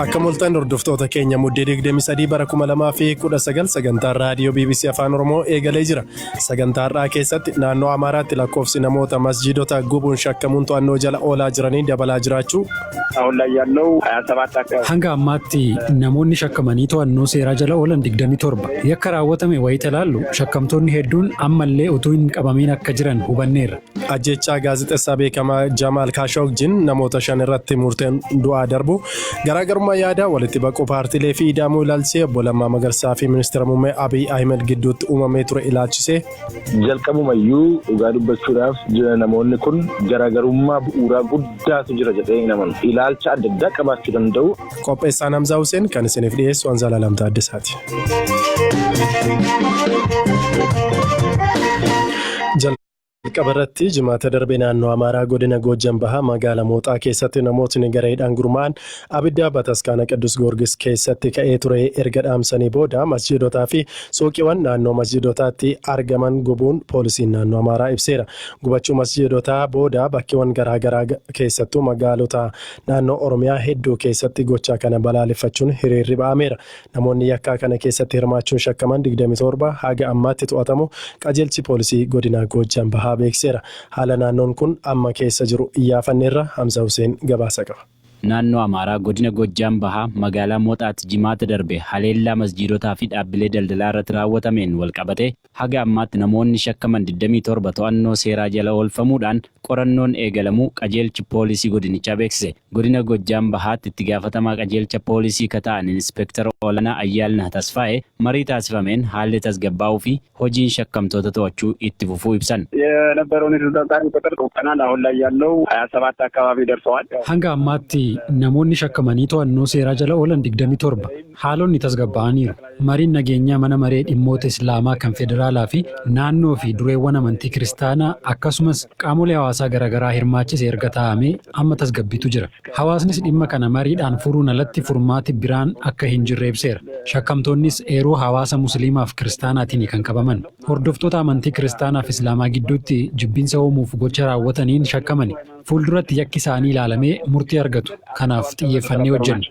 Akka mul'atan hordoftoota keenya muddee 23 bara 2019 sagantaa raadiyoo BBC Afaan Oromoo eegalee jira. Sagantaa irraa keessatti naannoo Amaaraatti lakkoofsi namoota masjiidota gubuun shakkamuun to'annoo jala oolaa jiranii dabalaa jiraachuu. Hanga ammaatti namoonni shakkamanii to'annoo seeraa jala oolan 27 yakka raawwatame wayita ilaallu shakkamtoonni hedduun ammallee utuu hin qabamiin akka jiran hubanneerra. Ajjechaa gaazexeessaa beekamaa Jamaal Kaashoogjiin namoota 5 irratti murteen du'aa darbu. Garaagarummaa yaadaa walitti baquu paartiilee fi ida'amuu ilaalchisee obbo Lammaa Magarsaa fi ministeera muummee Abiy Ahmed gidduutti uumamee ture ilaalchisee. Jalqabumayyuu dhugaa dubbachuudhaaf namoonni kun garaagarummaa bu'uuraa guddaatu jira jedhee hin amanu. Ilaalcha adda addaa qabaachuu danda'u. Qopheessaan Hamzaa Hussein kan isiniif dhiyeessu Anzaalaa Lamtaa Addisaati. Qabarratti jimaata darbe naannoo Amaaraa godina Goojjam Bahaa magaalaa Mooxaa keessatti namootni gareedhaan gurmaa'an abidda Bataskaana Qidduus Goorgis keessatti ka'ee ture erga dhaamsanii booda masjiidotaa fi suuqiiwwan naannoo masjiidotaatti argaman gubuun poolisiin naannoo Amaaraa ibseera. Gubachuu masjiidotaa booda bakkeewwan garaagaraa keessattuu magaalota naannoo Oromiyaa hedduu keessatti gochaa kana balaaleffachuun hiriirri ba'ameera. Namoonni yakkaa kana keessatti hirmaachuun shakkaman 27 haga ammaatti to'atamu qajeelchi poolisii godina Goojjam Bahaa beekseera. Haala naannoon kun amma keessa jiru iyyafanneerra Hamzaa Hussein gabaasa qaba. Naannoo Amaaraa godina Goojjam Bahaa magaalaa Mooxaatti jimaata darbe haleellaa masjiidotaa fi dhaabbilee daldalaa irratti raawwatameen walqabate haga ammaatti namoonni shakkaman 27 to'annoo seeraa jala oolfamuudhaan qorannoon eegalamuu qajeelchi poolisii godinichaa beeksise. Godina Goojjam Bahaatti itti gaafatamaa qajeelcha poolisii kata'an Inspektar Olaanaa Ayyaalnaa Tasfaa'ee marii taasifameen haalli tasgabbaa'uu fi hojiin shakkamtoota to'achuu itti fufuu ibsan. የነበረውን ተጠርጣሪ ቁጥር ቀናል አሁን ላይ ያለው 27 አካባቢ ደርሰዋል። Hanga ammaatti namoonni shakkamanii to'annoo seeraa jala oolan 27 haalonni tasgabbaa'aniiru. Mariin nageenyaa mana maree dhimmoota Islaamaa kan federaalaa fi naannoo fi dureewwan amantii kiristaanaa akkasumas qaamolee hawaasaa garaagaraa hirmaachise erga taa'amee amma tasgabbiitu jira. Hawaasnis dhimma kana mariidhaan furuun alatti furmaati biraan akka hin jirre ibseera. Shakkamtoonnis eeroo hawaasa musliimaa fi kiristaanaatiin kan qabaman. Hordoftoota amantii kiristaanaa fi Islaamaa gidduutti jibbiinsa uumuuf gocha raawwataniin shakkamani. Fuulduratti yakki isaanii ilaalamee murtii argatu. Kanaaf xiyyeeffannee hojjenna.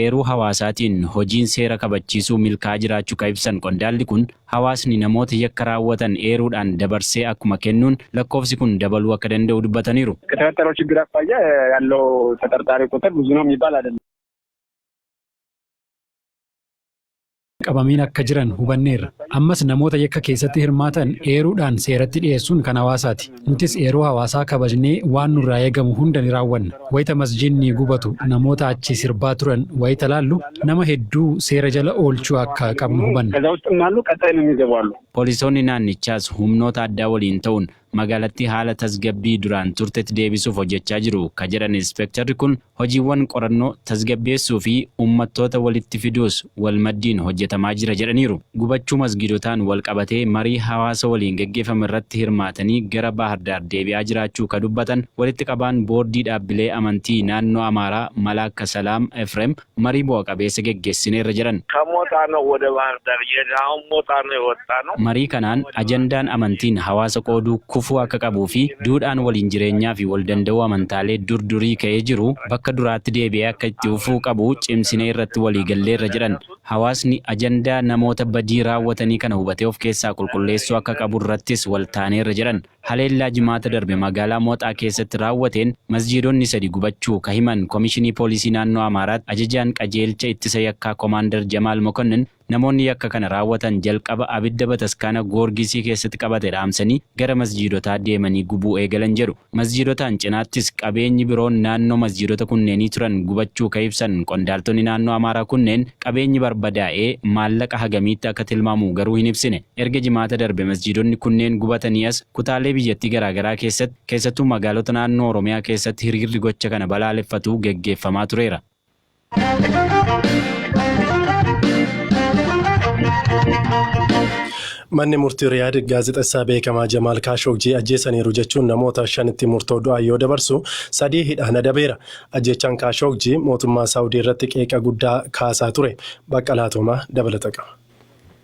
Eeroo hawaasaatiin hojiin seera kabachiisuu milkaa'aa jiraachuu kan ibsan qondaalli kun hawaasni namoota yakka raawwatan eeruudhaan dabarsee akkuma kennuun lakkoofsi kun dabaluu akka danda'u dubbataniiru. Qabamiin akka jiran hubanneerra. Ammas namoota yakka keessatti hirmaatan eeruudhaan seeratti dhiyeessuun kan hawaasaati. Nutis eeroo hawaasaa kabajnee waan nurraa eegamu hunda ni raawwanna. Wayita masjiidni gubatu namoota achi sirbaa turan wayita laallu nama hedduu seera jala oolchuu akka qabnu hubanna. Poolisoonni naannichaas humnoota addaa waliin ta'uun magaalattii haala tasgabbii duraan turtetti deebisuuf hojjechaa jiru kan jedhan inspektarri kun hojiiwwan qorannoo tasgabbeessuu fi uummattoota walitti fiduus walmaddiin hojjetamaa jira jedhaniiru. Gubachuu masgiidotaan walqabatee marii hawaasa waliin gaggeeffame irratti hirmaatanii gara Baahar Daar deebi'aa jiraachuu kan dubbatan walitti qabaan boordii dhaabbilee amantii naannoo Amaaraa Malaaka Salaam Efrem marii bu'a qabeessa gaggeessineerra jedhan. Marii kanaan ajandaan amantiin hawaasa qooduu kufuu akka qabuu fi duudhaan waliin jireenyaa fi wal danda'uu amantaalee durdurii ka'ee jiru bakka duraatti deebi'ee akka itti fufuu qabu cimsinee irratti walii galleerra jedhan. Hawaasni ajandaa namoota badii raawwatanii kana hubatee of keessaa qulqulleessuu akka qabu irrattis wal taaneerra jedhan. Haleellaa jimaata darbe magaalaa Mooxaa keessatti raawwateen masjiidonni 3 gubachuu kan himan Komishinii Poolisii Naannoo Amaaraatti ajajaan qajeelcha ittisa yakkaa Koomaandar Jamaal Mokonnin namoonni yakka kana raawwatan jalqaba abidda Bataskaana Goorgisii keessatti qabate dhaamsanii gara masjiidotaa deemanii gubuu eegalan jedhu. Masjiidotaan cinaattis qabeenyi biroon naannoo masjiidota kunneenii turan gubachuu kan ibsan qondaaltonni naannoo Amaaraa kunneen qabeenyi barbadaa'ee maallaqa hagamiitti akka tilmaamu garuu hin ibsine. Erga jimaata darbe masjiidonni kunneen gubatanii as kutaalee biyyattii garaagaraa keessattuu magaalota naannoo Oromiyaa keessatti hiriirri gocha kana balaaleffatu gaggeeffamaa tureera. Manni murtii Riyaad gaazexeessaa beekamaa Jamaal Kaashoogii ajjeesaniiru jechuun namoota 5tti murtoo du'aa yoo dabarsu 3 hidhaan adabeera. Ajjechaan Kaashoogii mootummaa Saawudii irratti qeeqa guddaa kaasaa ture. Baqqalaa Toomaa dabalata qaba.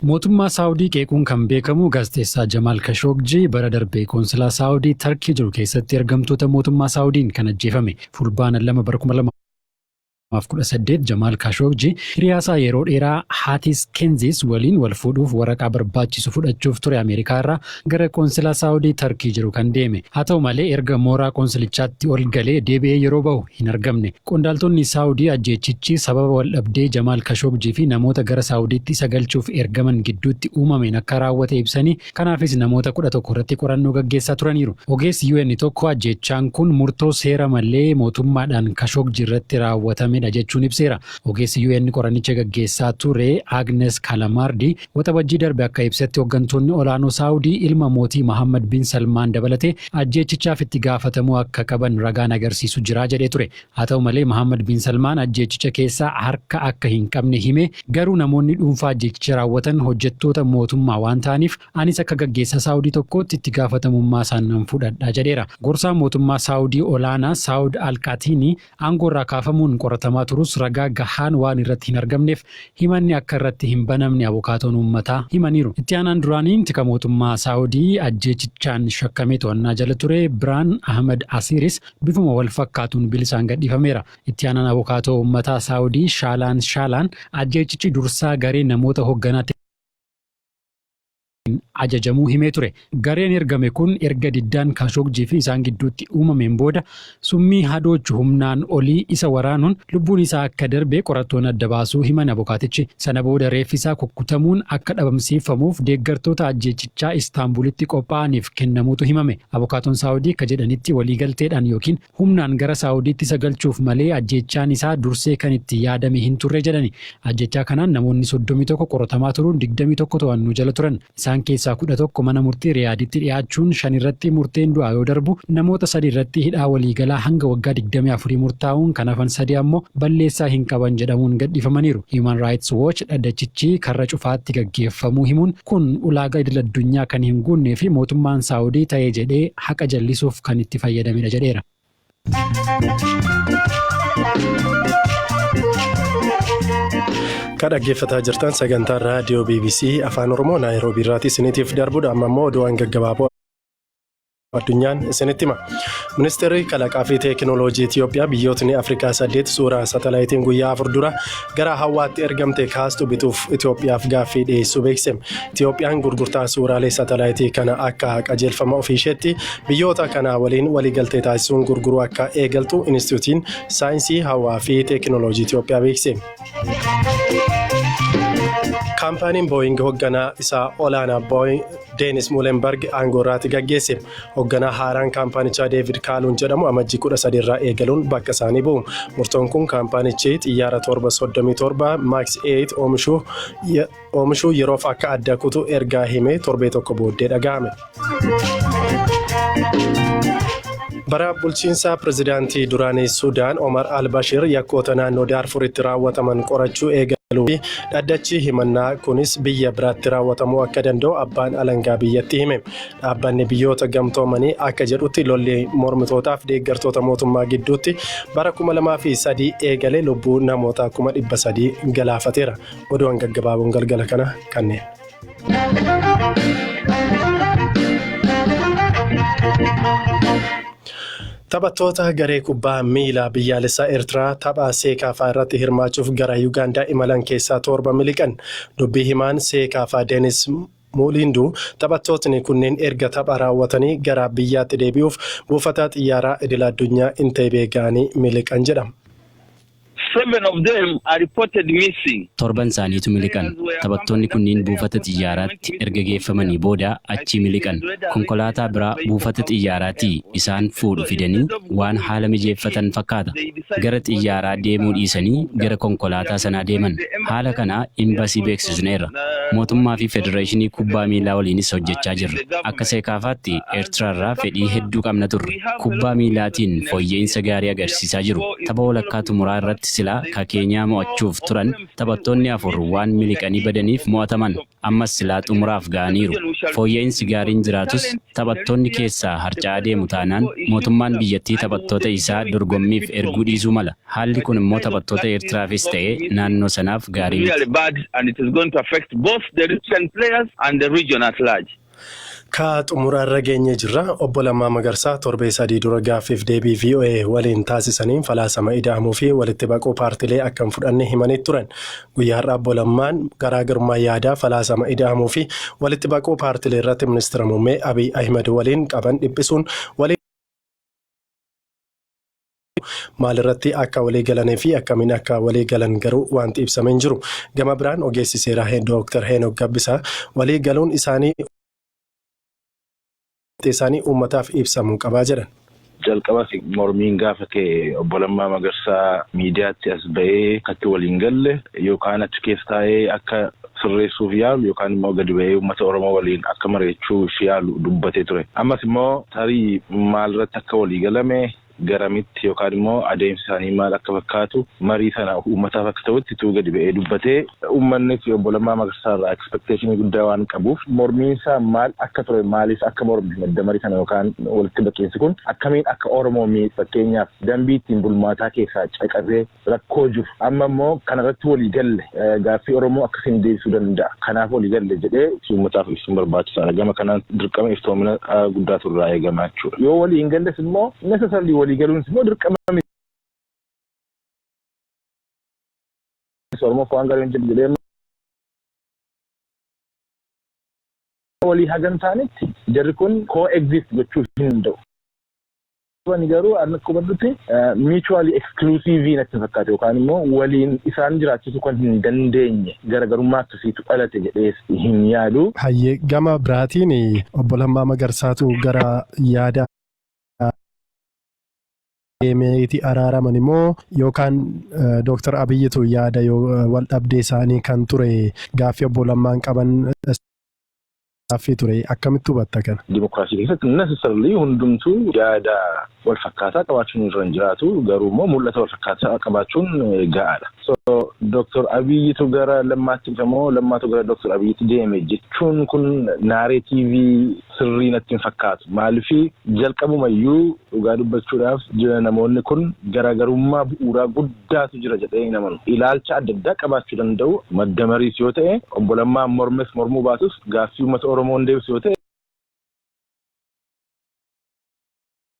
Mootummaa Saawudii qeequun kan beekamu gaazexeessaa Jamaal Khashoggi bara darbee qoonsilaa Saawudii Tarkii jiru keessatti ergamtoota mootummaa Saawudiin kan ajjeefame. Fulbaana 2 bara 2018 Jamaal Khashoggi hiriyaasaa yeroo dheeraa Hatis Kenzis waliin wal fuudhuuf waraqaa barbaachisu fudhachuuf ture Ameerikaa irraa gara qoonsilaa Saawudii Tarkii jiru kan deeme. Haa ta'u malee erga mooraa qoonsilichaatti ol galee deebi'ee yeroo bahu hin argamne. Qondaaltonni Saawudii ajjeechichi sababa wal dhabdee Jamaal Khashoggi fi namoota gara Saawudiitti isa galchuuf ergaman gidduutti uumameen akka raawwate ibsanii kanaafis namoota 11 irratti qorannoo gaggeessaa turaniiru. Ogeessi UN tokko ajjeechaan kun murtoo seera malee mootummaadhaan Khashoggi irratti raawwatame jechuun ibseera. Ogeessi UN qoranicha gaggeessaa ture Agnes Kalamardi waxabajjii darbe akka ibsetti hooggantoonni olaanoo Saawudii ilma mootii Mohammed bin Salmaan dabalatee ajjeechichaaf itti gaafatamuu akka qaban ragaan agarsiisu jira jedhee ture. Haa ta'u malee Mohammed bin Salmaan ajjeechicha keessaa harka akka hin qabne hime garuu namoonni dhuunfaa ajjeechicha raawwatan hojjettoota mootummaa waan ta'aniif anis akka gaggeessaa Saawudii tokkootti itti gaafatamummaa isaan nan fudhadha jedheera. Gorsaan mootummaa Saawudii olaanaa Saawud Al-Qaatini aangoorraa kaafamuun qoratamaa turus ragaa gahaan waan irratti hin argamneef himanni akka irratti hin banamne abukaatoon uummataa himaniiru. Itti aanaan duraanii tika mootummaa Saawudii ajjeechichaan shakkamee to'annaa jala ture Biraan Ahmed Asiris bifuma wal fakkaatuun bilisaan gadhiifameera. Itti aanaan abukaatoo uummataa Saawudii Shaalaan ajjeechichi dursaa garee namoota hoogganaatti ajajamuu himee ture. Gareen ergame kun erga diddaan Khashoggi fi isaan gidduutti uumameen booda summii hadoochu humnaan olii isa waraanuun lubbuun isaa akka darbe qorattoon adda baasuu himan abukaatichi. Sana booda reeffi isaa kukkutamuun akka dhabamsiifamuuf deeggartoota ajjeechichaa Istaanbulitti qophaa'aniif kennamuutu himame. Abukaatoon Saawudii akka jedhanitti waliigalteedhaan yookiin humnaan gara Saawudiitti isa galchuuf malee ajjeechaan isaa dursee kan itti yaadame hin turre jedhani. Ajjeechaa kanaan namoonni 31 qoratamaa turuun 21 to'annoo jala turan. Isaan keessaa 11 mana murtii Riyaaditti dhiyaachuun 5 irratti murteen du'aa yoo darbu namoota 3 irratti hidhaa waliigalaa hanga waggaa 24 murtaa'uun kan hafan 3 ammoo balleessaa hin qaban jedhamuun gadhiifamaniiru. Human Rights Watch dhaddachichi karra cufaatti gaggeeffamuu himuun kun ulaagaa idil-addunyaa kan hin guunnee fi mootummaan Saawudii ta'ee jedhee haqa jallisuuf kan itti fayyadamedha jedheera. Kan dhaggeeffataa jirtan sagantaa raadiyoo BBC Afaan Oromoo Naayiroobii irraati isiniitiif darbudha. Amma immoo oduuwwan gaggabaaboo addunyaan isinitti hima. Ministeerri kalaqaa fi teekinooloojii Itiyoophiyaa biyyootni Afrikaa 8 suuraa satalaayitiin guyyaa 4 dura gara Hawwaatti ergamte kaastu bituuf Itiyoophiyaaf gaaffii dhiyeessuu beeksise. Itiyoophiyaan gurgurtaa suuraalee satalaayitii kana akka qajeelfama ofiisheetti biyyoota kana waliin waliigaltee taasisuun gurguruu akka eegaltu Inistituutiin Saayinsii Hawwaa fi Teekinooloojii Itiyoophiyaa beeksise. Kaampaaniin Boeing hoogganaa isaa olaanaa Deenis Mulenberg aangoorraatti gaggeesse. Hoogganaa haaraan kaampaanichaa Deevid Kaaluun jedhamu amajjii 13 irraa eegaluun bakka isaanii bu'u. Murtoon kun kaampaanichi xiyyaara 737 Max 8 oomishuu yeroof akka adda kutu ergaa hime torbee tokko booddee dhaga'ame. Bara bulchiinsa pirezidaantii duraanii Sudaan Omar al-Bashir yakkoota naannoo Daarfuritti raawwataman qorachuu eegaluu fi dhaddachi himannaa kunis biyya biraatti raawwatamuu akka danda'u abbaan alangaa biyyatti hime. Dhaabbanni biyyoota gamtoomanii akka jedhutti lolli mormitootaaf deeggartoota mootummaa gidduutti bara 2003 eegale lubbuu namoota 300,000 galaafateera. Oduuwwan gaggabaaboon galgala kana kanneen. Taphattoota garee kubbaa miilaa biyyaalessaa Eertiraa tapha Seekaafaa irratti hirmaachuuf gara Yuugaandaa imalan keessaa 7 miliqan. Dubbii himaan Seekaafaa Deenis Muulinduu taphattootni kunneen erga tapha raawwatanii gara biyyaatti deebi'uuf buufata xiyyaaraa idil-addunyaa Inteebee ga'anii miliqan jedhama. 7 of them are reported missing. Torban isaaniitu miliqan. Taphattoonni kunniin buufata xiyyaaraatti erga geeffamanii booda achii miliqan. Konkolaataa biraa buufata xiyyaaraatii isaan fuudhu fidanii waan haala mijeeffatan fakkaata. Gara xiyyaaraa deemuu dhiisanii gara konkolaataa sanaa deeman. Haala kana imbasii beeksisneerra. Mootummaa fi Federeeshinii Kubbaa Miilaa waliinis hojjechaa jirra. Akka Seekaafaatti Eertiraarraa fedhii hedduu qabna turre. Kubbaa miilaatiin fooyya'insa gaarii agarsiisaa jiru. Tapha walakkaa xumuraa irratti silaa ka Keenyaa mo'achuuf turan taphattoonni 4 waan miliqanii badaniif mo'ataman. Ammas silaa xumuraaf ga'aniiru. Fooyya'insi gaariin jiraatus taphattoonni keessaa harca'aa deemu taanaan mootummaan biyyattii taphattoota isaa dorgommiif erguu dhiisuu mala. Haalli kun immoo taphattoota Eertiraafis ta'ee naannoo sanaaf gaarii miti. the recent players and the region at large. Ka xumurarra geenye jirra obbo Lammaa Magarsaa torbee sadii dura gaaffiif deebii VOA waliin taasisaniin falaasama ida'amuu fi walitti baquu paartilee akka hin fudhanne himanii turan. Guyyaa har'aa obbo Lammaan garaagarummaa yaadaa falaasama ida'amuu fi walitti baquu paartilee irratti ministeera muummee Abiy Ahmed waliin qaban dhiphisuun maalirratti akka walii galanii fi akkamiin akka walii galan garuu wanti ibsamee hin jiru. Gama biraan ogeessi seeraa Dr. Henook Gabbisaa walii galuun isaanii uummataaf ibsamuu qabaa jedhan. Jalqaba mormiin gaafa kee obbo Lammaa Magarsaa miidiyaatti as ba'ee akkatti waliin galle yookaan achi keessa taa'ee akka sirreessuuf yaalu yookaan immoo gadi ba'ee uummata Oromoo waliin akka mari'achuuf yaalu dubbatee ture. Ammas immoo tarii maalirratti akka walii galame garamitti yookaan immoo adeemsi isaanii maal akka fakkaatu marii sana uummataaf akka ta'utti tuu gadi ba'ee dubbatee uummanni fi obbo Lammaa Magarsaa irraa expectation guddaa waan qabuuf mormiin isaa maal akka ture maaliif akka mormi madda marii sana yookaan walitti baqiinsi kun akkamiin akka Oromoo fakkeenyaaf dambii ittiin bulmaataa keessaa caqasee rakkoo jiru amma immoo kanarratti walii galle gaaffii Oromoo akkasiin deebisuu danda'a kanaaf walii galle jedhee uummataaf ibsuun barbaachisaadha gama kanaan dirqama iftoomina guddaa turraa eegamaa jechuudha yoo walii hin galles immoo necessarily walii galuun immoo dirqama Oromoo waan gaarii jedhee walii hagan taanitti jarri kun coexist gochuu hin danda'u. Wani garuu akka hubannutti mutually exclusive natti fakkaata yookaan immoo waliin isaan jiraachisuu kan hin dandeenye garaagarummaa akkasiitu dhalate jedhee hin yaadu. Hayyee gama biraatiin obbo Lammaa Magarsaatu gara yaada meetii araaraman immoo yookaan Dr. Abiyyitu yaada wal dhabdee isaanii kan ture gaaffii obbo Lammaan qaban gaaffii ture akkamitti hubatta kana? Dimookiraasii keessatti necessarily hundumtuu yaada wal fakkaataa qabaachuun irra hin jiraatu garuu immoo mul'ata wal fakkaataa qabaachuun gahaadha. So Dr. Abiyyitu gara Lammaatti dhufamoo Lammaatu gara Dr. Abiyyitti deeme jechuun kun naareetiivii sirrii natti hin fakkaatu. Maaliif jalqabumayyuu dhugaa dubbachuudhaaf jira namoonni kun garaagarummaa bu'uuraa guddaatu jira jedhee hin amanu. Ilaalcha adda addaa qabaachuu danda'u madda mariis yoo ta'e obbo Lammaan mormes mormuu baatus gaaffii uummata Oromoon deebisu yoo ta'e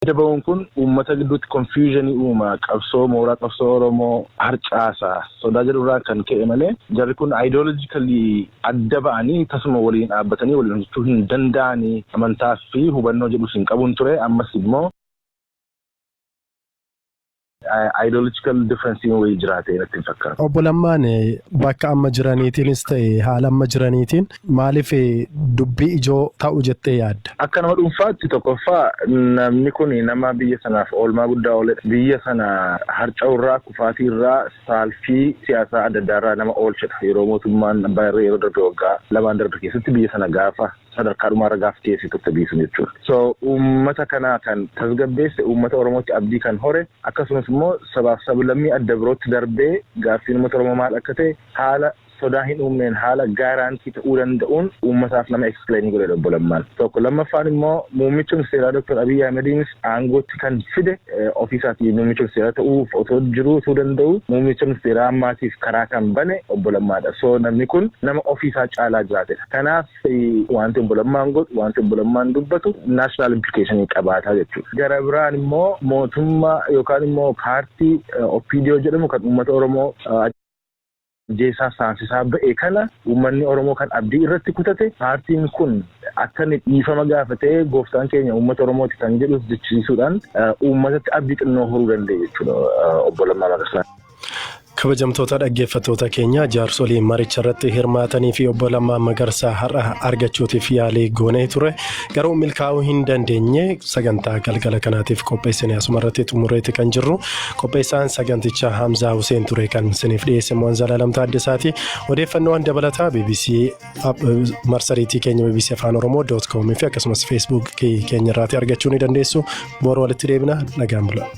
dabaawwan kun uummata gidduutti confusion uuma qabsoo mooraa qabsoo Oromoo harcaasaa sodaa jedhurraa kan ka'e malee jarri kun ideologically adda ba'anii tasuma waliin dhaabbatanii waliin hojjechuu hin danda'anii amantaa fi hubannoo jedhu hin qabuun ture ammas immoo ideological difference wayii jiraatee natti fakkaata. Obbo Lammaan bakka amma jiraniitiinis ta'e haala amma jiraniitiin maaliif dubbii ijoo ta'u jettee yaadda? Akka nama dhuunfaatti tokkoffaa namni kun nama biyya sanaaf oolmaa guddaa ooledha. Biyya sana harca'urraa kufaatiirraa saalfii siyaasaa adda addaarraa nama oolchedha. Yeroo mootummaan baay'ee yeroo darbe waggaa lamaan darbe keessatti biyya sana gaafa sadarkaa dhumaarra gaafa keessi tokko biisu jechuudha. So uummata kanaa kan tasgabbeesse uummata Oromootti abdii kan hore akkasumas immoo sabaaf sablammii adda birootti darbee gaaffiin uummata Oromoo maal akka ta'e haala sodaa hin uumneen haala gaaraantii ta'uu danda'uun uummataaf nama explain godhe obbo Lammaan. Tokko lammaffaan immoo muummicha ministeeraa Dr. Abiy Ahmediinis aangootti kan fide ofiisaatii muummicha ministeeraa ta'uuf otoo jiruu ta'uu danda'u muummicha ministeeraa ammaatiif karaa kan bane obbo Lammaadha. So namni kun nama ofiisaa caalaa jiraatedha. Kanaaf wanti obbo Lammaan godhu wanti obbo Lammaan dubbatu national implication qabaata jechuudha. Gara biraan immoo mootummaa yookaan immoo paartii OPDO jedhamu kan uummata Oromoo jeesaa saansisaa ba'e kana uummanni Oromoo kan abdii irratti kutate paartiin kun akka inni dhiifama gaafatee gooftaan keenya uummata Oromooti kan jedhu jechisiisuudhaan uummatatti abdii xinnoo horuu danda'e jechuudha obbo Lammaa Magarsaa. Kabajamtoota dhaggeeffattoota keenya jaarsolii maricha irratti hirmaatanii fi obbo Lammaa Magarsaa har'a argachuutiif yaalii goonee ture garuu milkaa'uu hin dandeenye sagantaa galgala kanaatiif qopheessine asuma irratti xumureeti kan jirru qopheessaan sagantichaa Hamzaa Huseen ture kan isiniif dhiyeesse immoo Zalaalam Taaddasaati odeeffannoo dabalataa BBC marsariitii keenya BBC Afaan Oromoo.com fi akkasumas Facebook keenya irratti argachuu ni dandeessu boru walitti deebina nagaan bulaa.